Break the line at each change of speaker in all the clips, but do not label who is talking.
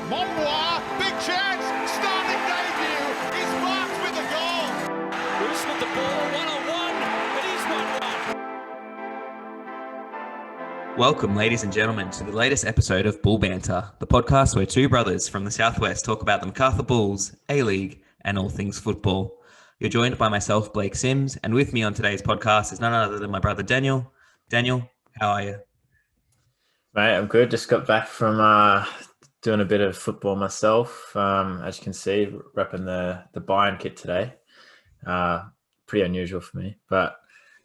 Monroy, big chance, starting debut, is marked with a goal.
Ruhs with the ball, one-on-one, it is 1-1.
Welcome, ladies and gentlemen, to the latest episode of Bull Banter, the podcast where two brothers from the Southwest talk about the Macarthur Bulls, A-League, and all things football. You're joined by myself, Blake Sims, and with me on today's podcast is none other than my brother Daniel. Daniel, how are you?
Mate, I'm good. Just got back from doing a bit of football myself. As you can see, repping the Bayern kit today. Pretty unusual for me. But,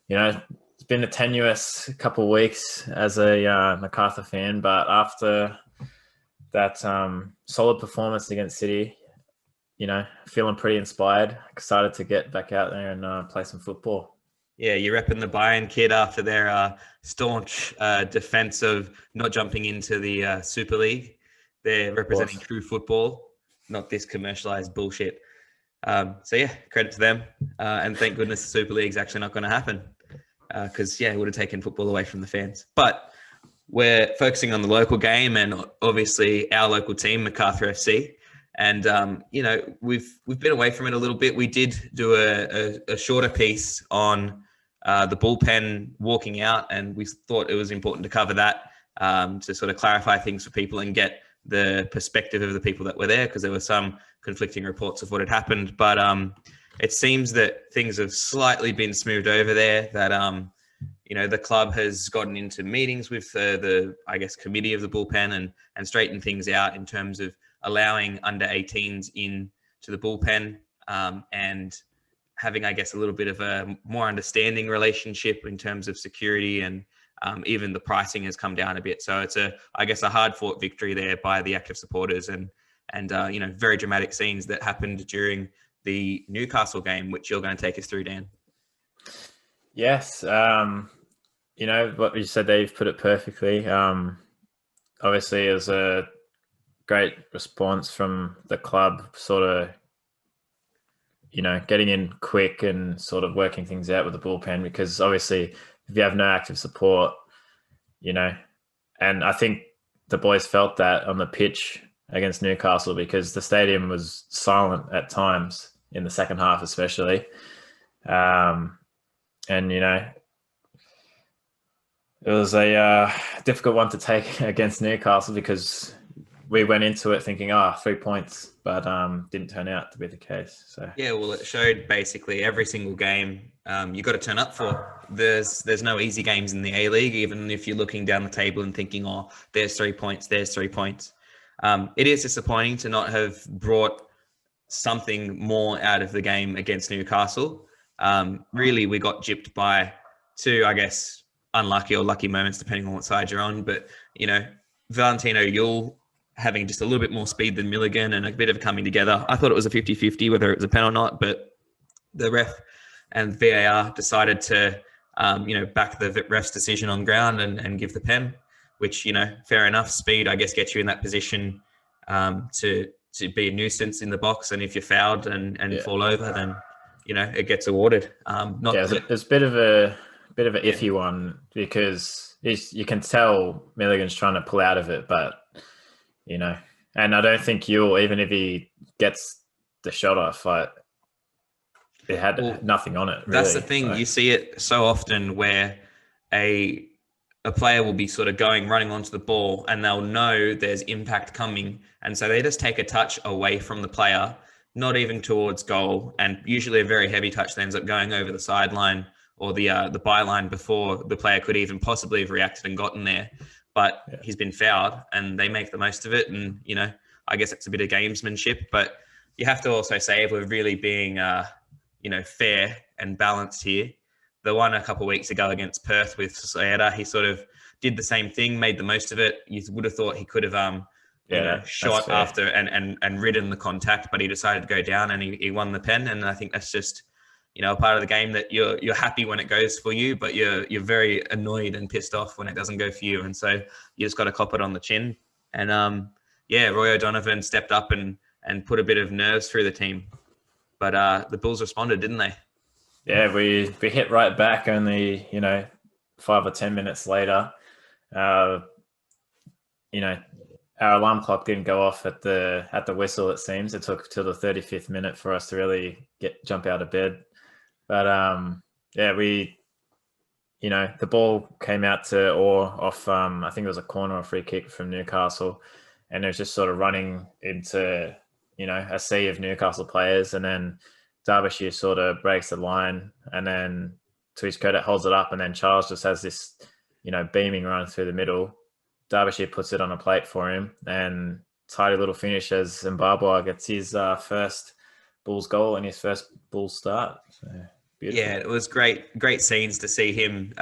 you know, it's been a tenuous couple of weeks as a Macarthur fan. But after that solid performance against City, you know, feeling pretty inspired. Excited to get back out there and play some football.
Yeah, you're repping the Bayern kid after their staunch defense of not jumping into the Super League. They're representing true football, not this commercialized bullshit. So, yeah, credit to them. And thank goodness the Super League's actually not going to happen because, it would have taken football away from the fans. But we're focusing on the local game and obviously our local team, Macarthur FC. And, we've been away from it a little bit. We did do a shorter piece on the bullpen walking out, and we thought it was important to cover that to sort of clarify things for people and get the perspective of the people that were there, because there were some conflicting reports of what had happened. But it seems that things have slightly been smoothed over there, that, the club has gotten into meetings with the committee of the bullpen and straightened things out in terms of allowing under 18s in to the bullpen and having, a little bit of a more understanding relationship in terms of security, and even the pricing has come down a bit. So it's a hard fought victory there by the active supporters and very dramatic scenes that happened during the Newcastle game, which you're going to take us through, Dan.
Yes. What you said there, you've put it perfectly. Obviously, it was a great response from the club, sort of, getting in quick and sort of working things out with the bullpen, because obviously if you have no active support, and I think the boys felt that on the pitch against Newcastle, because the stadium was silent at times in the second half, especially. It was a difficult one to take against Newcastle, because we went into it thinking, 3 points, but didn't turn out to be the case. So
yeah, well, it showed basically every single game you got to turn up for. There's no easy games in the A-League, even if you're looking down the table and thinking, there's 3 points, there's 3 points. It is disappointing to not have brought something more out of the game against Newcastle. Really, we got gypped by two, unlucky or lucky moments, depending on what side you're on. But, Valentino Yule having just a little bit more speed than Milligan and a bit of coming together. I thought it was a 50-50, whether it was a pen or not, but the ref and VAR decided to, back the ref's decision on ground and give the pen, which, fair enough. Speed, gets you in that position to be a nuisance in the box. And if you're fouled and fall over, then, it gets awarded.
It's a bit of an iffy one, because you can tell Milligan's trying to pull out of it, but, and I don't think even if he gets the shot off, it had nothing on it. Really.
That's the thing. So you see it so often where a player will be sort of running onto the ball, and they'll know there's impact coming. And so they just take a touch away from the player, not even towards goal. And usually a very heavy touch that ends up going over the sideline or the byline before the player could even possibly have reacted and gotten there. But he's been fouled, and they make the most of it. And, it's a bit of gamesmanship, but you have to also say, if we're really being, fair and balanced here, the one a couple of weeks ago against Berth with Sayeda, he sort of did the same thing, made the most of it. You would have thought he could have, shot after and ridden the contact, but he decided to go down and he won the pen. And I think that's just, a part of the game, that you're happy when it goes for you, but you're very annoyed and pissed off when it doesn't go for you. And so you just got to cop it on the chin. And Roy O'Donovan stepped up and put a bit of nerves through the team. But the Bulls responded, didn't they?
Yeah, we hit right back only, 5 or 10 minutes later. our alarm clock didn't go off at the whistle. It seems it took till the 35th minute for us to really jump out of bed. But yeah, the ball came out to Orr off. I think it was a corner or free kick from Newcastle, and it was just sort of running into a sea of Newcastle players, and then Derbyshire sort of breaks the line, and then to his credit holds it up, and then Charles just has this beaming run through the middle. Derbyshire puts it on a plate for him, and tidy little finish as Zimbabwe gets his first Bulls goal and his first Bulls start. So beautiful.
Yeah, it was great scenes to see him,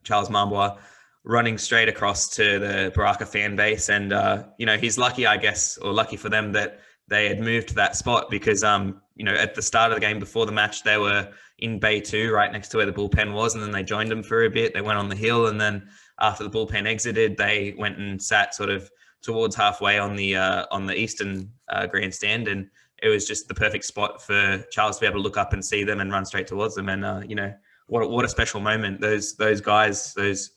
Charles Mambwa, running straight across to the Baraka fan base. And, he's lucky, I guess, or lucky for them that they had moved to that spot because, at the start of the game before the match, they were in Bay 2, right next to where the bullpen was. And then they joined them for a bit. They went on the hill. And then after the bullpen exited, they went and sat sort of towards halfway on the eastern grandstand. And it was just the perfect spot for Charles to be able to look up and see them and run straight towards them. And, what a special moment. Those guys, those,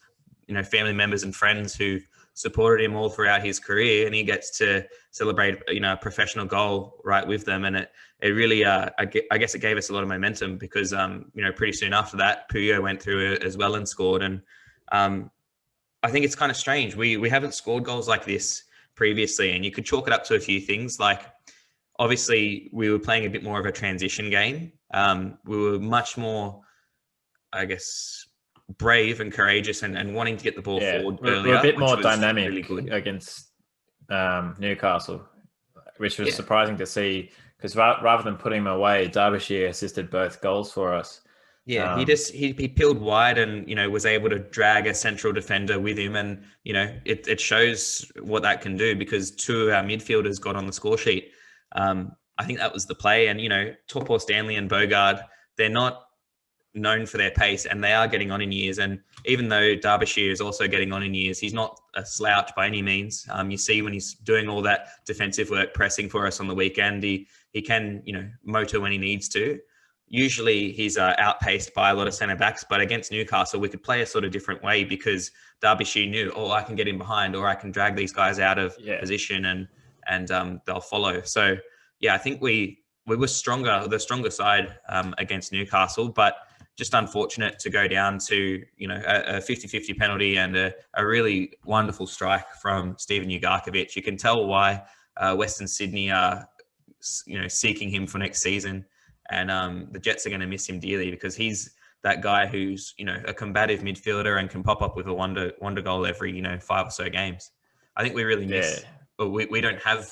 family members and friends who supported him all throughout his career, and he gets to celebrate, a professional goal right with them. And it really, I guess it gave us a lot of momentum because, pretty soon after that, Puyo went through as well and scored. And I think it's kind of strange. We haven't scored goals like this previously, and you could chalk it up to a few things. Like, obviously, we were playing a bit more of a transition game. We were much more, I guess, brave and courageous and wanting to get the ball forward earlier.
We're a bit more dynamic
really
against Newcastle, which was surprising to see because rather than putting him away, Derbyshire assisted both goals for us.
Yeah, he peeled wide and, was able to drag a central defender with him. And, it shows what that can do because two of our midfielders got on the score sheet. I think that was the play. And, Topor, Stanley and Bogard, they're not known for their pace and they are getting on in years. And even though Derbyshire is also getting on in years, he's not a slouch by any means. You see when he's doing all that defensive work, pressing for us on the weekend, he can, motor when he needs to. Usually he's outpaced by a lot of centre backs, but against Newcastle, we could play a sort of different way because Derbyshire knew, I can get in behind or I can drag these guys out of position and they'll follow. So, yeah, I think we were the stronger side against Newcastle, but just unfortunate to go down to, a 50-50 penalty and a really wonderful strike from Steven Ugarkovic. You can tell why Western Sydney are, seeking him for next season. And the Jets are going to miss him dearly because he's that guy who's, a combative midfielder and can pop up with a wonder goal every, 5 or so games. I think we really miss, but we don't have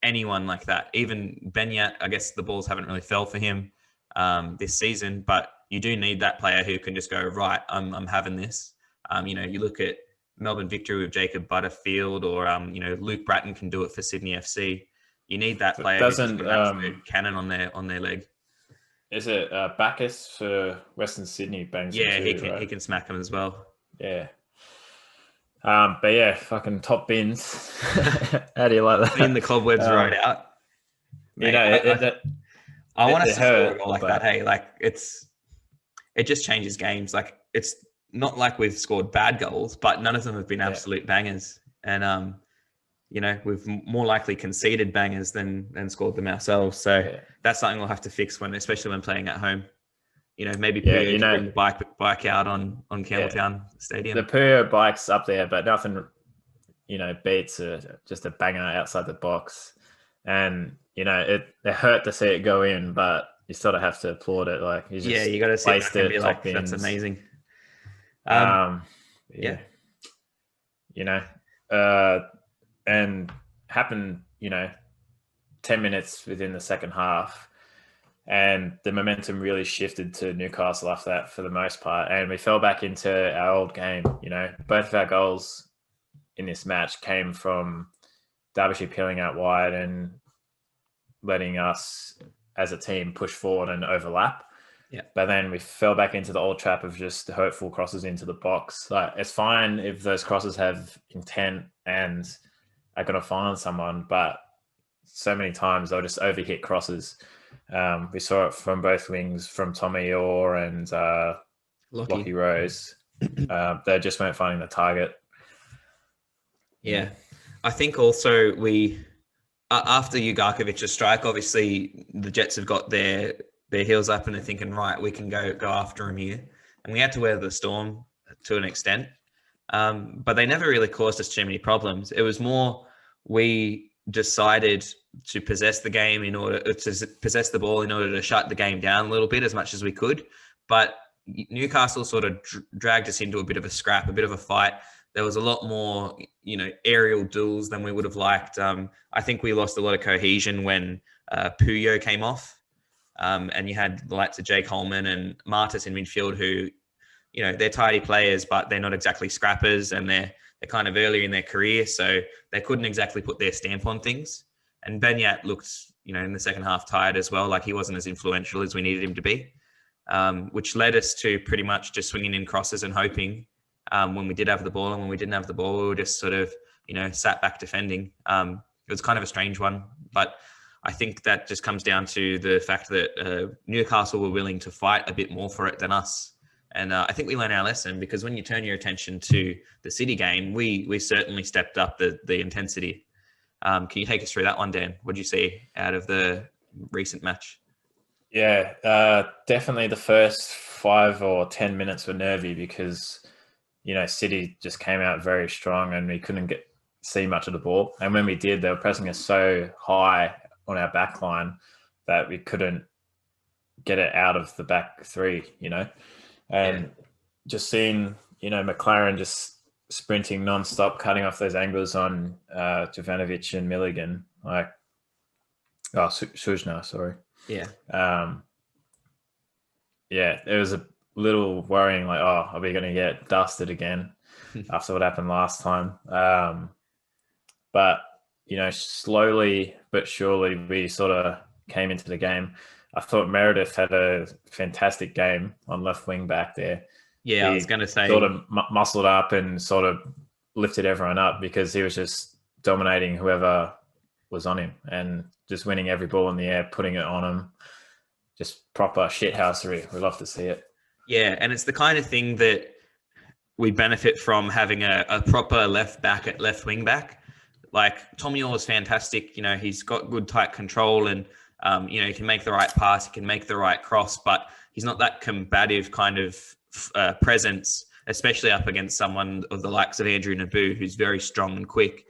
anyone like that. Even Benyat, I guess the balls haven't really fell for him this season, but you do need that player who can just go, right, I'm having this. You look at Melbourne victory with Jacob Butterfield or, Luke Bratton can do it for Sydney FC. You need that player who's just an absolute cannon on their leg.
Is it Bacchus for Western Sydney? Bangs
yeah,
right?
he can smack them as well.
Yeah. But yeah, fucking top bins. How do you like that?
Clean the cobwebs right out. Mate, I want to score a goal like that. Hey, like it just changes games. Like it's not like we've scored bad goals, but none of them have been absolute bangers. And we've more likely conceded bangers than scored them ourselves. So that's something we'll have to fix especially when playing at home. Maybe bring the bike out on Campbelltown Stadium.
The Puyo bike's up there, but nothing, beats just a banger outside the box. And, it hurt to see it go in, but you sort of have to applaud it. Like
you got to sit back and be like, that's amazing.
And happened, 10 minutes within the second half. And the momentum really shifted to Newcastle after that for the most part. And we fell back into our old game. Both of our goals in this match came from Derbyshire peeling out wide and letting us as a team push forward and overlap.
Yeah.
But then we fell back into the old trap of just hurtful crosses into the box. Like, it's fine if those crosses have intent and are going to find someone, but so many times they'll just overhit crosses. We saw it from both wings, from Tommy Orr and Lockie Rose. They just weren't finding the target.
Yeah. I think also after Ugarkovic's strike, obviously the Jets have got their heels up and they're thinking, right, we can go after him here. And we had to weather the storm to an extent. But they never really caused us too many problems. It was more we decided to possess the game in order to possess the ball in order to shut the game down a little bit as much as we could. But Newcastle sort of dragged us into a bit of a scrap, a bit of a fight. There was a lot more, aerial duels than we would have liked. I think we lost a lot of cohesion when Puyo came off. And you had the likes of Jake Holman and Martis in midfield who, they're tidy players, but they're not exactly scrappers and they're kind of early in their career. So they couldn't exactly put their stamp on things. And Benyat looked, in the second half tired as well. Like he wasn't as influential as we needed him to be, which led us to pretty much just swinging in crosses and hoping when we did have the ball, and when we didn't have the ball, we were just sort of, sat back defending. It was kind of a strange one, but I think that just comes down to the fact that Newcastle were willing to fight a bit more for it than us. And I think we learned our lesson, because when you turn your attention to the City game, we certainly stepped up the intensity. Can you take us through that one, Dan? What did you see out of the recent match?
Yeah, definitely the first 5 or 10 minutes were nervy because, City just came out very strong and we couldn't see much of the ball. And when we did, they were pressing us so high on our back line that we couldn't get it out of the back three, and just seeing, McLaren just sprinting non-stop, cutting off those angles on Jovanovic and Milligan, Sujna, sorry.
Yeah.
It was a little worrying, are we going to get dusted again after what happened last time? But, slowly but surely we sort of came into the game. I thought Meredith had a fantastic game on left wing back there.
Yeah, I was going to say.
Sort of muscled up and sort of lifted everyone up because he was just dominating whoever was on him and just winning every ball in the air, putting it on him. Just proper shithousery. We love to see it.
Yeah, and it's the kind of thing that we benefit from having a proper left back at left wing back. Like Tommy Orr is fantastic. He's got good tight control and, he can make the right pass. He can make the right cross, but he's not that combative kind of presence, especially up against someone of the likes of Andrew Naboo, who's very strong and quick.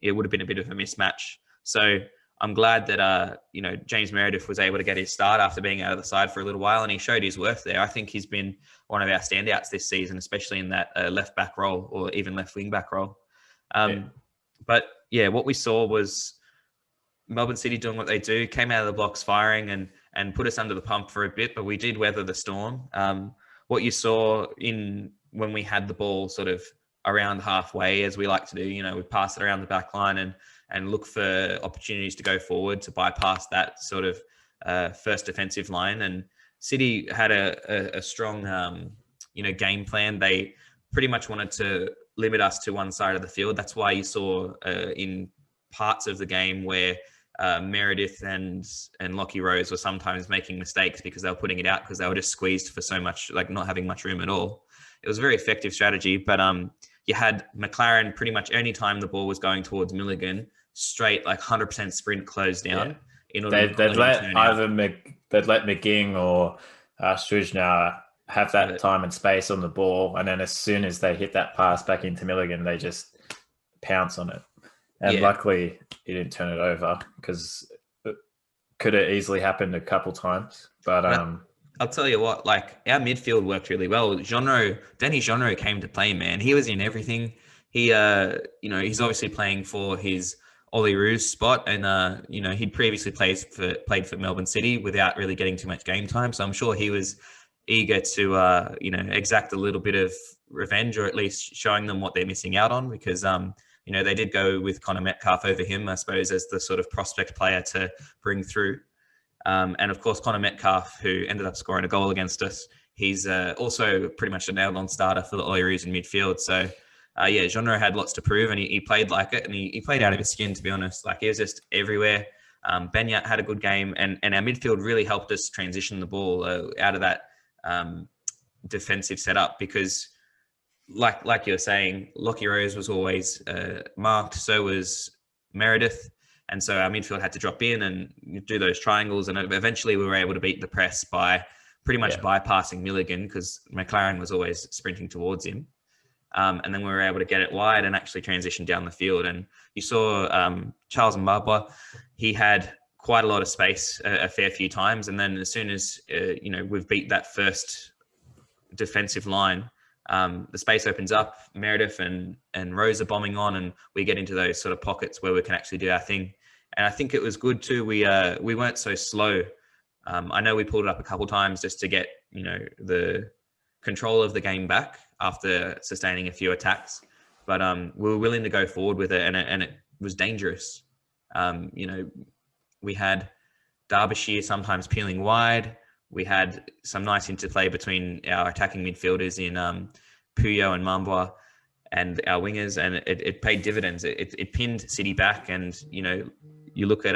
It would have been a bit of a mismatch. So I'm glad that, James Meredith was able to get his start after being out of the side for a little while, and he showed his worth there. I think he's been one of our standouts this season, especially in that left back role or even left wing back role. But yeah, what we saw was Melbourne City doing what they do, came out of the blocks firing and put us under the pump for a bit, but we did weather the storm. What you saw when we had the ball sort of around halfway, as we like to do, we pass it around the back line and look for opportunities to go forward to bypass that sort of first defensive line. And City had a strong, game plan. They pretty much wanted to limit us to one side of the field. That's why you saw in parts of the game where Meredith and Lockie Rose were sometimes making mistakes because they were putting it out because they were just squeezed for so much, like not having much room at all. It was a very effective strategy, but you had McLaren pretty much any time the ball was going towards Milligan, straight like 100% sprint closed down.
Yeah. They'd let McGing or Strujnar have that time and space on the ball, and then as soon as they hit that pass back into Milligan, they just pounce on it. And luckily, he didn't turn it over because it could have easily happened a couple times. But
I'll tell you what, like our midfield worked really well. Danny Genro came to play, man. He was in everything. He, he's obviously playing for his Ollie Ruhs spot, and he'd previously played for Melbourne City without really getting too much game time. So I'm sure he was eager to exact a little bit of revenge, or at least showing them what they're missing out on, because they did go with Connor Metcalf over him, I suppose, as the sort of prospect player to bring through. And of course, Connor Metcalf, who ended up scoring a goal against us, he's also pretty much a nailed-on starter for the Oilers in midfield. So, Genre had lots to prove, and he played like it, and he played out of his skin, to be honest. Like, he was just everywhere. Benyat had a good game, and our midfield really helped us transition the ball out of that defensive setup, because like you were saying, Lockie Rose was always marked. So was Meredith. And so our midfield had to drop in and do those triangles. And eventually we were able to beat the press by pretty much bypassing Milligan because McLaren was always sprinting towards him. And then we were able to get it wide and actually transition down the field. And you saw Charles Mbabwa, he had quite a lot of space a fair few times. And then as soon as, we've beat that first defensive line, the space opens up. Meredith and Rose are bombing on, and we get into those sort of pockets where we can actually do our thing. And I think it was good too. We weren't so slow. I know we pulled it up a couple of times just to get the control of the game back after sustaining a few attacks, but we were willing to go forward with it, and it was dangerous. We had Derbyshire sometimes peeling wide. We had some nice interplay between our attacking midfielders in Puyo and Mambwa and our wingers, and it paid dividends. It pinned City back, and you look at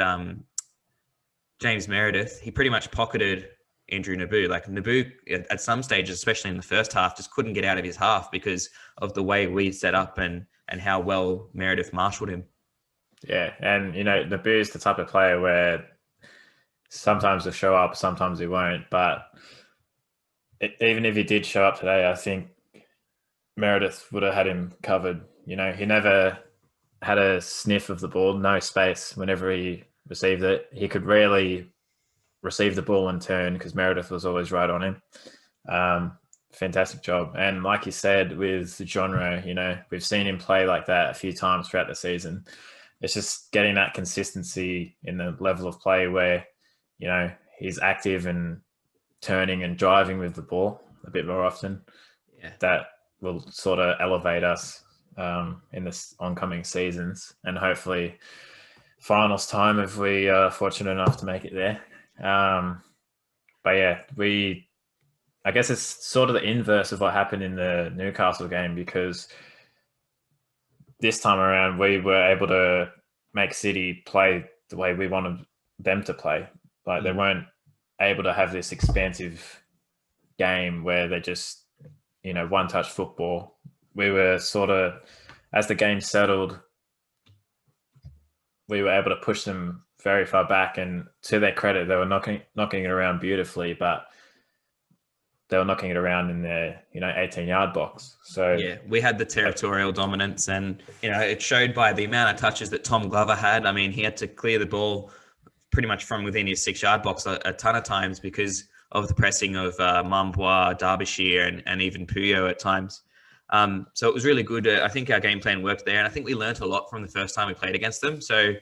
James Meredith, he pretty much pocketed Andrew Naboo. Like Naboo at some stages, especially in the first half, just couldn't get out of his half because of the way we set up and how well Meredith marshaled him.
Yeah, and Naboo is the type of player where sometimes he'll show up, sometimes he won't. But even if he did show up today, I think Meredith would have had him covered. He never had a sniff of the ball, no space whenever he received it. He could rarely receive the ball and turn because Meredith was always right on him. Fantastic job. And like you said, with the genre, we've seen him play like that a few times throughout the season. It's just getting that consistency in the level of play where, he's active and turning and driving with the ball a bit more often.
Yeah.
That will sort of elevate us in this oncoming seasons, and hopefully finals time if we are fortunate enough to make it there. But yeah, I guess it's sort of the inverse of what happened in the Newcastle game, because this time around we were able to make City play the way we wanted them to play. Like they weren't able to have this expansive game where they just, one-touch football. We were sort of, as the game settled, we were able to push them very far back, and to their credit, they were knocking it around beautifully, but they were knocking it around in their 18-yard box. So
yeah, we had the territorial dominance, and it showed by the amount of touches that Tom Glover had. I mean, he had to clear the ball pretty much from within his 6-yard box a ton of times because of the pressing of Mambwa, Derbyshire, and even Puyo at times. So it was really good. I think our game plan worked there, and I think we learnt a lot from the first time we played against them. So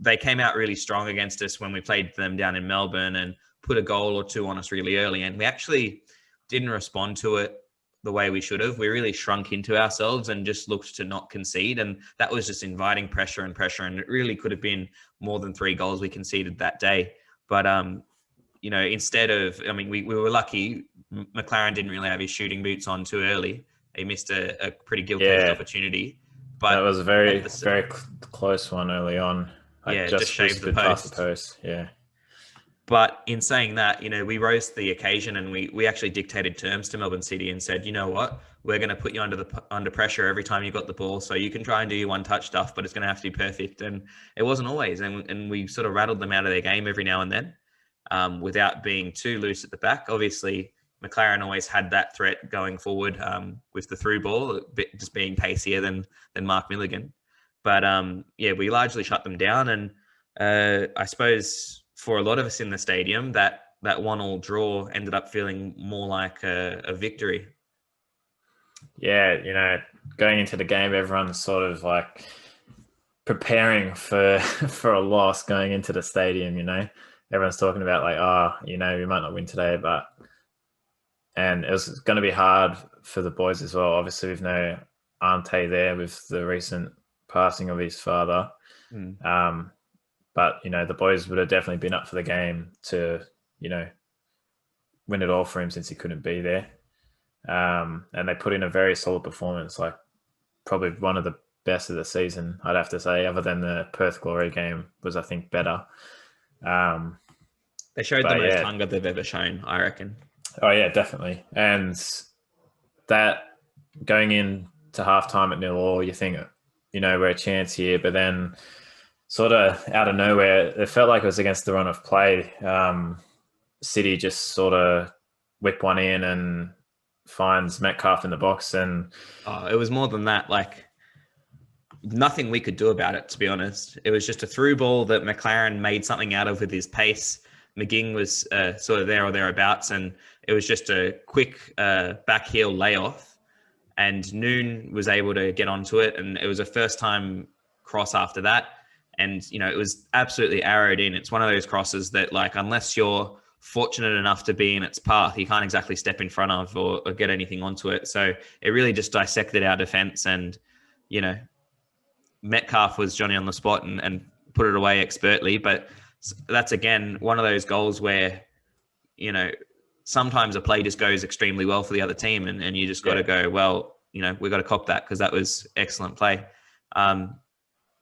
they came out really strong against us when we played them down in Melbourne and put a goal or two on us really early. And we actually didn't respond to it the way we should have. We really shrunk into ourselves and just looked to not concede. And that was just inviting pressure. And it really could have been more than 3 goals we conceded that day. But, instead of, we were lucky. McLaren didn't really have his shooting boots on too early. He missed a pretty gilt-edged opportunity. But
that was a very close one early on.
Just shaved the post.
Yeah.
But in saying that, we rose to the occasion, and we actually dictated terms to Melbourne City and said, you know what, we're going to put you under pressure every time you got the ball. So you can try and do your one-touch stuff, but it's going to have to be perfect. And it wasn't always. And we sort of rattled them out of their game every now and then without being too loose at the back. Obviously, McLaren always had that threat going forward with the through ball, just being pacier than Mark Milligan. But we largely shut them down. And I suppose for a lot of us in the stadium, that 1-1 draw ended up feeling more like a victory.
Yeah, going into the game, everyone's sort of like preparing for a loss going into the stadium, Everyone's talking about like, we might not win today, and it was going to be hard for the boys as well. Obviously, we've no Ante there with the recent passing of his father. But, the boys would have definitely been up for the game to, win it all for him since he couldn't be there. And they put in a very solid performance, like probably one of the best of the season, I'd have to say, other than the Perth Glory game was, I think, better.
They showed the most hunger they've ever shown, I reckon.
Oh, yeah, definitely. And that going into halftime at 0-0, you think, we're a chance here, but then sort of out of nowhere, it felt like it was against the run of play. City just sort of whip one in and finds Metcalf in the box, and
it was more than that. Like, nothing we could do about it, to be honest. It was just a through ball that McLaren made something out of with his pace. McGing was sort of there or thereabouts, and it was just a quick back heel layoff. And Noon was able to get onto it, and it was a first-time cross after that. And, it was absolutely arrowed in. It's one of those crosses that, like, unless you're fortunate enough to be in its path, you can't exactly step in front of or get anything onto it. So it really just dissected our defense, and, Metcalf was Johnny on the spot and put it away expertly. But that's, again, one of those goals where, sometimes a play just goes extremely well for the other team, and you just got to go, well, we got to cop that because that was excellent play.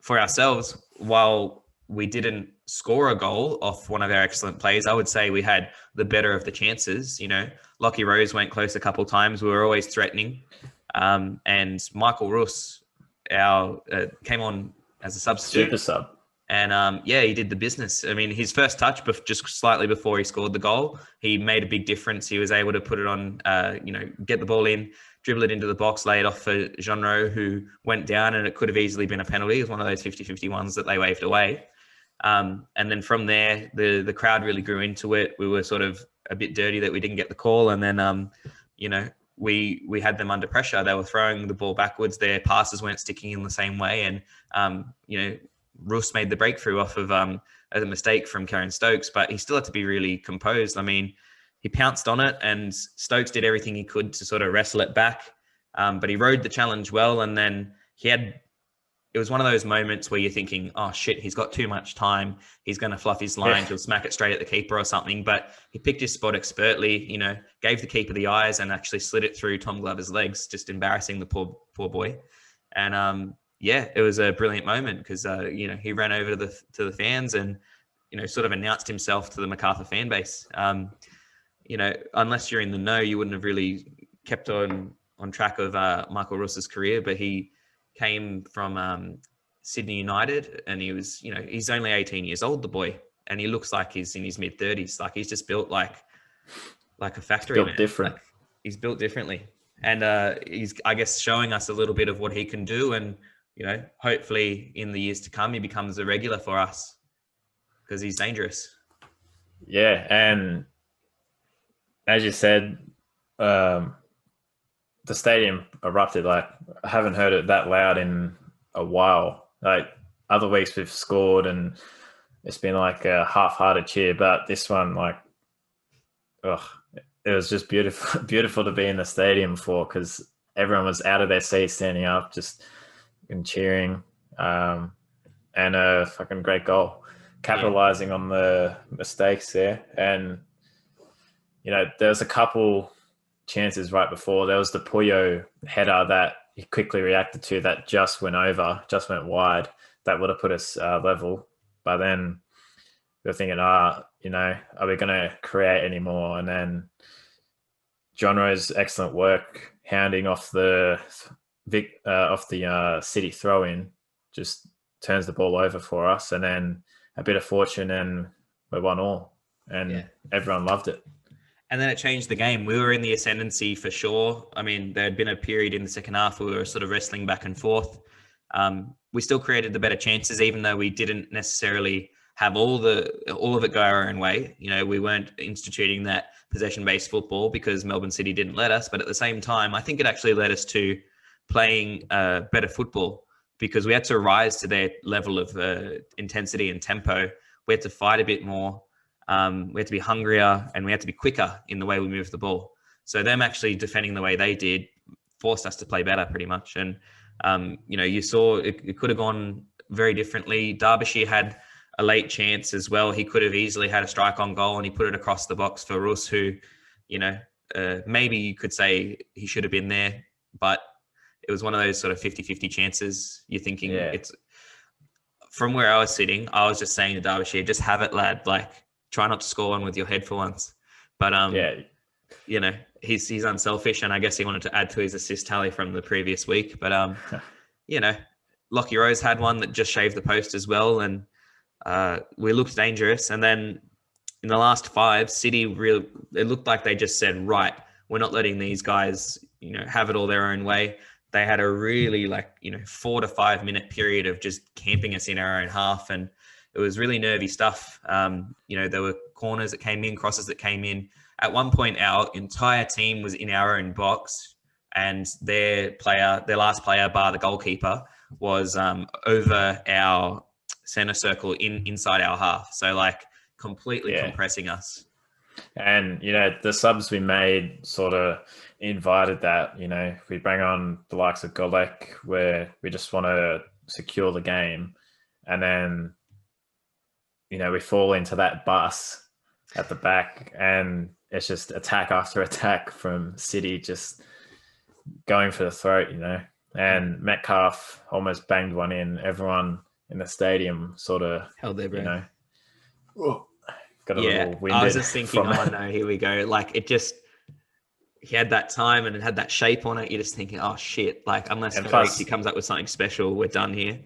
For ourselves, while we didn't score a goal off one of our excellent plays, I would say we had the better of the chances. Lockie Rose went close a couple of times. We were always threatening. And Michael Ruhs, came on as a substitute.
Super sub.
And he did the business. I mean, his first touch, just slightly before he scored the goal, he made a big difference. He was able to put it on, get the ball in, dribble it into the box, lay it off for Jean-Ro, who went down, and it could have easily been a penalty. It was one of those 50-50 ones that they waved away. And then from there, the crowd really grew into it. We were sort of a bit dirty that we didn't get the call. And then, we had them under pressure. They were throwing the ball backwards. Their passes weren't sticking in the same way. And, Ruhs made the breakthrough off of a mistake from Karen Stokes, but he still had to be really composed. I mean, he pounced on it, and Stokes did everything he could to sort of wrestle it back. But he rode the challenge well. And then it was one of those moments where you're thinking, oh shit, he's got too much time. He's going to fluff his line. He'll smack it straight at the keeper or something. But he picked his spot expertly, gave the keeper the eyes and actually slid it through Tom Glover's legs, just embarrassing the poor boy. And, it was a brilliant moment because, he ran over to the fans and, sort of announced himself to the Macarthur fan base. Unless you're in the know, you wouldn't have really kept on track of Michael Ruhs' career, but he came from Sydney United, and he was, he's only 18 years old, the boy, and he looks like he's in his mid-30s. Like, he's just built like a factory.
Built different.
Like, he's built differently. And he's, I guess, showing us a little bit of what he can do. And, hopefully in the years to come, he becomes a regular for us because he's dangerous.
Yeah, and as you said, the stadium erupted. Like, I haven't heard it that loud in a while. Like, other weeks we've scored and it's been like a half-hearted cheer, but this one, like, it was just beautiful to be in the stadium for, because everyone was out of their seats, standing up, just and cheering, and a fucking great goal, capitalizing on the mistakes there. And there was a couple chances right before. There was the Puyo header that he quickly reacted to that just went wide. That would have put us level. But then we were thinking, are we going to create any more? And then John Rowe's excellent work hounding off the City throw-in just turns the ball over for us. And then a bit of fortune and we won all. And everyone loved it.
And then it changed the game. We were in the ascendancy for sure. I mean, there had been a period in the second half where we were sort of wrestling back and forth. We still created the better chances, even though we didn't necessarily have all of it go our own way. We weren't instituting that possession-based football because Melbourne City didn't let us. But at the same time, I think it actually led us to playing better football because we had to rise to their level of intensity and tempo. We had to fight a bit more. We had to be hungrier and we had to be quicker in the way we moved the ball. So them actually defending the way they did forced us to play better pretty much. And, you saw it could have gone very differently. Derbyshire had a late chance as well. He could have easily had a strike on goal and he put it across the box for Ruhs, who, maybe you could say he should have been there, but it was one of those sort of 50-50 chances. You're thinking it's from where I was sitting, I was just saying to Derbyshire, just have it, lad. Like, try not to score one with your head for once. But you know, he's unselfish, and I guess he wanted to add to his assist tally from the previous week. But you know, Lockie Rose had one that just shaved the post as well, and we looked dangerous. And then in the last 5, City it looked like they just said, right, we're not letting these guys, you know, have it all their own way. They had a really 4 to 5 minute period of just camping us in our own half, and it was really nervy stuff. You know, there were corners that came in, crosses that came in. At one point, our entire team was in our own box, and their last player, bar the goalkeeper, was over our center circle inside our half. So like completely compressing us.
And, you know, the subs we made sort of invited that. You know, we bring on the likes of Golek, where we just want to secure the game. And then, you know, we fall into that bus at the back, and it's just attack after attack from City, just going for the throat, you know. And Macarthur almost banged one in. Everyone in the stadium sort of
held their breath.
You know, got a little winded.
I was just thinking, oh no, here we go. Like he had that time and it had that shape on it. You're just thinking, oh shit. Like unless he comes up with something special, we're done here.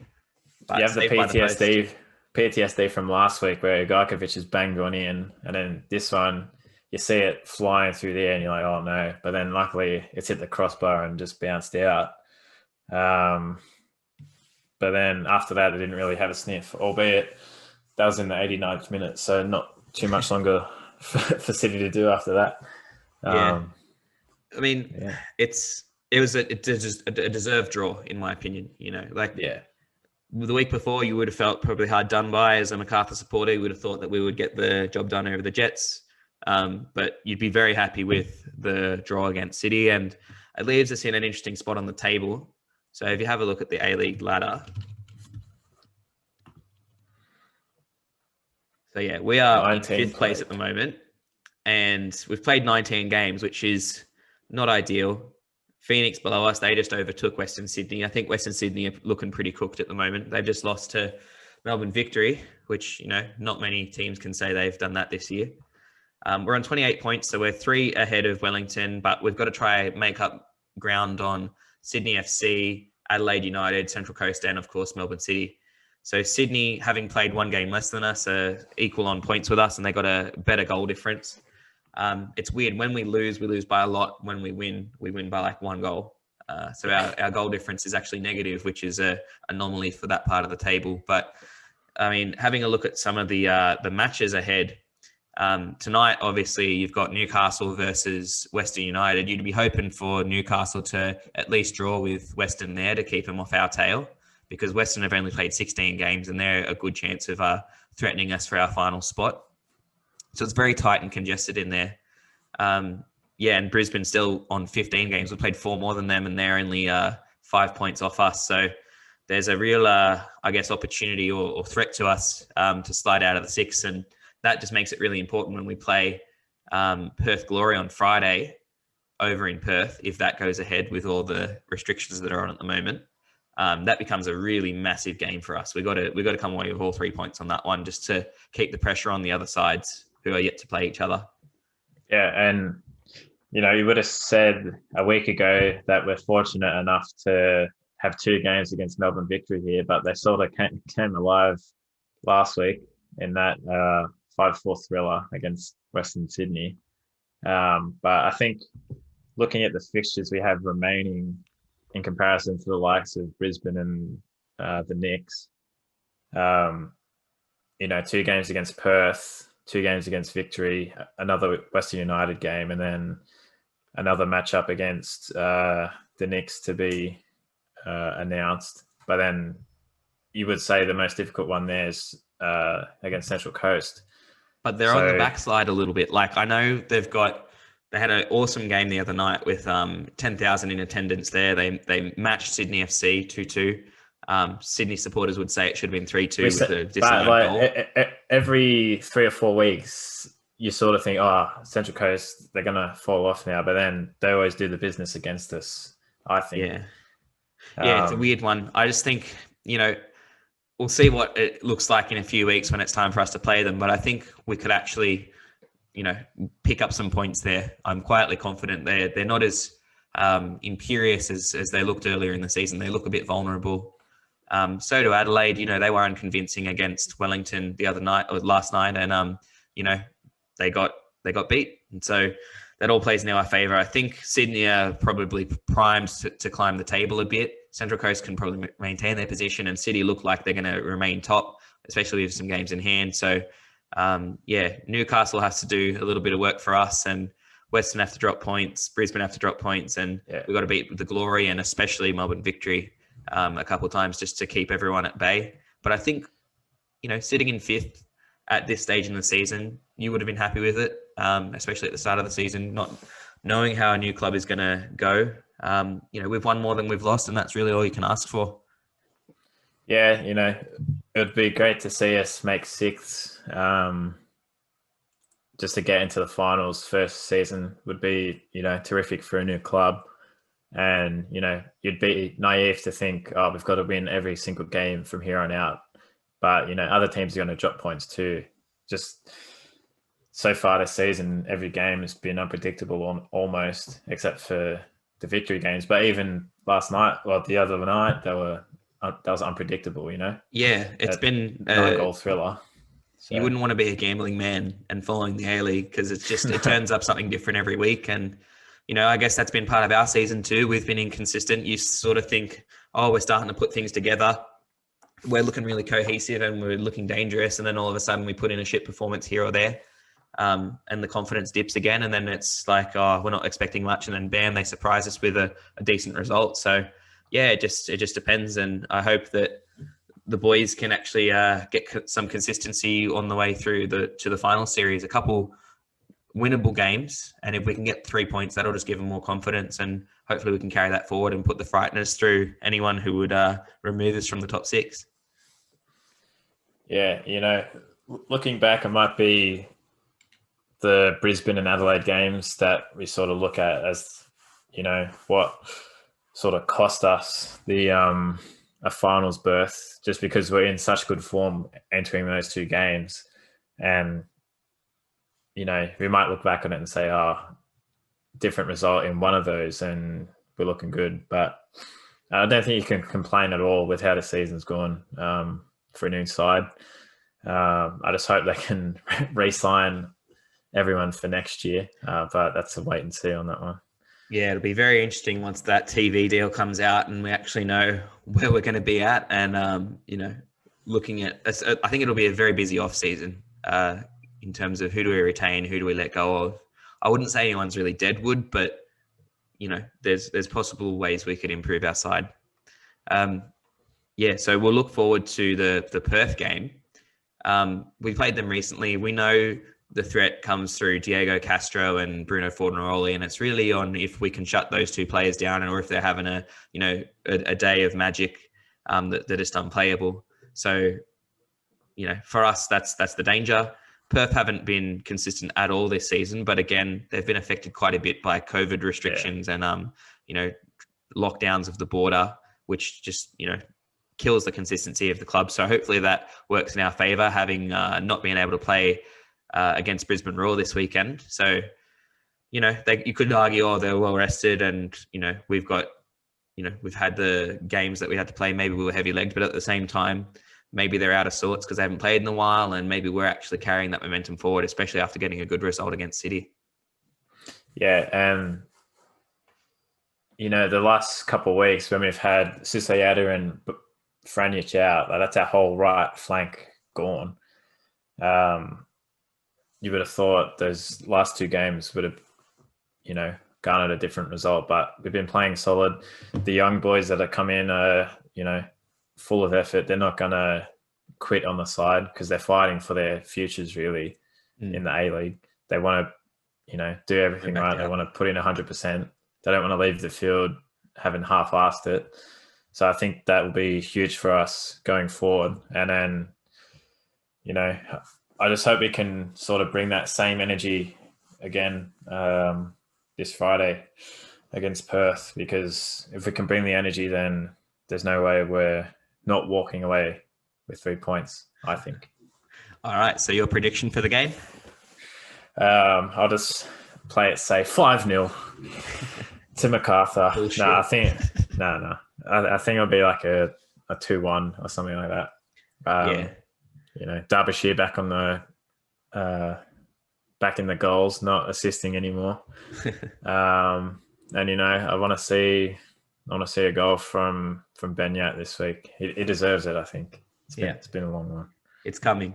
But
you have the PTSD from last week where Gajkovic has banged one in, and then this one, you see it flying through the air and you're like, oh no. But then luckily it's hit the crossbar and just bounced out. But then after that, they didn't really have a sniff, albeit that was in the 89th minute. So not too much longer for City to do after that.
I mean, it was a deserved draw, in my opinion. You know, the week before, you would have felt probably hard done by as a Macarthur supporter. You would have thought that we would get the job done over the Jets. But you'd be very happy with the draw against City, and it leaves us in an interesting spot on the table. So if you have a look at the A-League ladder. So yeah, we are in 5th place at the moment, and we've played 19 games, which is not ideal. Phoenix below us, they just overtook Western Sydney. I think Western Sydney are looking pretty cooked at the moment. They've just lost to Melbourne Victory, which, you know, not many teams can say they've done that this year. We're on 28 points, so we're 3 ahead of Wellington, but we've got to try and make up ground on Sydney FC, Adelaide United, Central Coast, and of course Melbourne City. So Sydney, having played 1 game less than us, are equal on points with us, and they got a better goal difference. It's weird. When we lose by a lot. When we win by like 1 goal. So our goal difference is actually negative, which is an anomaly for that part of the table. But I mean, having a look at some of the matches ahead, tonight, obviously, you've got Newcastle versus Western United. You'd be hoping for Newcastle to at least draw with Western there to keep them off our tail, because Western have only played 16 games and they're a good chance of threatening us for our final spot. So it's very tight and congested in there. And Brisbane still on 15 games. We played 4 more than them, and they're only 5 points off us. So there's a real, opportunity or threat to us to slide out of the 6. And that just makes it really important when we play Perth Glory on Friday over in Perth. If that goes ahead with all the restrictions that are on at the moment, that becomes a really massive game for us. We got to come away with all 3 points on that one, just to keep the pressure on the other sides who are yet to play each other. Yeah, and you know, you would have said a week ago that we're fortunate enough to have 2 games against Melbourne Victory here, but they sort of came alive last week in that 5-4 thriller against Western Sydney. But I think looking at the fixtures we have remaining in comparison to the likes of Brisbane and the Knicks, 2 games against Perth, 2 games against Victory, another Western United game, and then another matchup against the Knicks to be announced. But then you would say the most difficult one there is against Central Coast. But they're on the backslide a little bit. Like, I know they had an awesome game the other night with 10,000 in attendance there. They matched Sydney FC 2-2. Sydney supporters would say it should have been 3-2 with the disallowed goal. Every 3 or 4 weeks, you sort of think, Central Coast, they're going to fall off now. But then they always do the business against us, I think. Yeah, it's a weird one. I just think, we'll see what it looks like in a few weeks when it's time for us to play them. But I think we could actually pick up some points there. I'm quietly confident they're not as imperious as they looked earlier in the season. They look a bit vulnerable. So do Adelaide. They were unconvincing against Wellington last night, and they got beat. And so that all plays in our favour. I think Sydney are probably primed to climb the table a bit. Central Coast can probably maintain their position, and City look like they're going to remain top, especially with some games in hand. So, Newcastle has to do a little bit of work for us, and Western have to drop points, Brisbane have to drop points, and we've got to beat the Glory and especially Melbourne Victory a couple of times just to keep everyone at bay. But I think, sitting in fifth at this stage in the season, you would have been happy with it, especially at the start of the season, not knowing how a new club is going to go. We've won more than we've lost, and that's really all you can ask for.
Yeah, it would be great to see us make sixth. Just to get into the finals first season would be, terrific for a new club. And, you'd be naive to think, we've got to win every single game from here on out. But, other teams are going to drop points too. Just so far this season, every game has been unpredictable almost, except for the victory games. But even last night, the other night, that was unpredictable,
Yeah, it's been
a 9-goal thriller. So.
You wouldn't want to be a gambling man and following the A-League because it turns up something different every week. And, I guess that's been part of our season too. We've been inconsistent. You sort of think, we're starting to put things together. We're looking really cohesive and we're looking dangerous. And then all of a sudden we put in a shit performance here or there. And the confidence dips again. And then it's like, we're not expecting much. And then bam, they surprise us with a decent result. So yeah, it just depends. And I hope that the boys can actually get some consistency on the way through to the final series. A couple winnable games, and if we can get 3 points, that'll just give them more confidence, and hopefully we can carry that forward and put the frighteners through anyone who would remove us from the top six.
Yeah, looking back, it might be the Brisbane and Adelaide games that we sort of look at as, what sort of cost us the a finals berth, just because we're in such good form entering those two games. And, we might look back on it and say, different result in one of those and we're looking good. But I don't think you can complain at all with how the season's gone for a new side. I just hope they can re-sign everyone for next year. But that's a wait and see on that one.
Yeah, it'll be very interesting once that TV deal comes out and we actually know where we're going to be at. And, looking at, I think it'll be a very busy off season in terms of who do we retain, who do we let go of. I wouldn't say anyone's really deadwood, but, there's possible ways we could improve our side. So we'll look forward to the Perth game. We played them recently. We know the threat comes through Diego Castro and Bruno Fornaroli, and it's really on if we can shut those two players down, or if they're having a day of magic that is unplayable. So, for us, that's the danger. Perth haven't been consistent at all this season, but again, they've been affected quite a bit by COVID restrictions and lockdowns of the border, which just kills the consistency of the club. So hopefully that works in our favour, having not been able to play against Brisbane Roar this weekend. So, you could argue, they're well rested, and we've got, we've had the games that we had to play. Maybe we were heavy legged, but at the same time, maybe they're out of sorts because they haven't played in a while, and maybe we're actually carrying that momentum forward, especially after getting a good result against City.
Yeah, and the last couple of weeks when we've had Susayada and Franjic out, that's our whole right flank gone. You would have thought those last two games would have, garnered a different result, but we've been playing solid. The young boys that have come in are, full of effort. They're not going to quit on the side because they're fighting for their futures really in the A-League. They want to, do everything right. They want to put in 100%. They don't want to leave the field having half-assed it. So I think that will be huge for us going forward. And then, I just hope we can sort of bring that same energy again this Friday against Perth, because if we can bring the energy, then there's no way we're not walking away with 3 points, I think.
All right. So your prediction for the game?
I'll just play it safe. 5-0 to Macarthur.
Bullshit.
No, I think I think it'll be like a 2-1 or something like that. Derbyshire back on the back in the goals, not assisting anymore. And I want to see a goal from Benyat this week. He deserves it, I think. It's been a long one.
It's coming.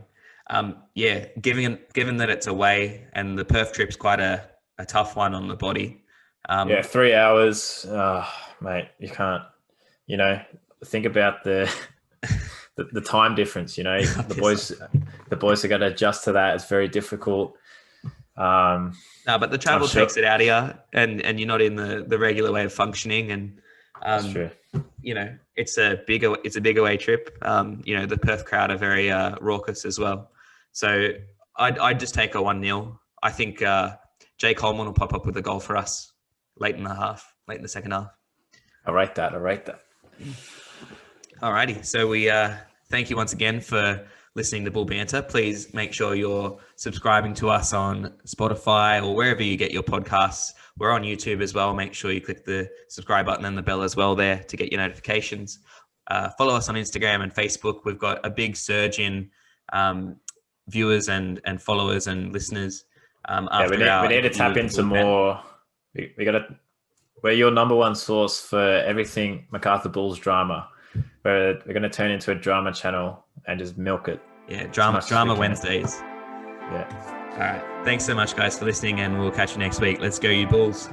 Given that it's away and the Perth trip's quite a tough one on the body.
3 hours. Mate, you can't, think about the time difference, the boys are going to adjust to that. It's very difficult.
No, but the travel takes it out of you and you're not in the regular way of functioning. And,
that's true.
It's a big away trip. The Perth crowd are very raucous as well. So I'd just take a 1-0. I think Jay Coleman will pop up with a goal for us late in the second half.
I rate that.
Alrighty. So we thank you once again for listening to Bull Banter. Please make sure you're subscribing to us on Spotify or wherever you get your podcasts. We're on YouTube as well. Make sure you click the subscribe button and the bell as well there to get your notifications. Follow us on Instagram and Facebook. We've got a big surge in viewers and followers and listeners.
We need to tap into more. We're your number one source for everything Macarthur Bulls drama. We're going to turn into a drama channel and just milk it.
Yeah, drama Wednesdays.
Yeah.
All right. Thanks so much, guys, for listening, and we'll catch you next week. Let's go, you Bulls.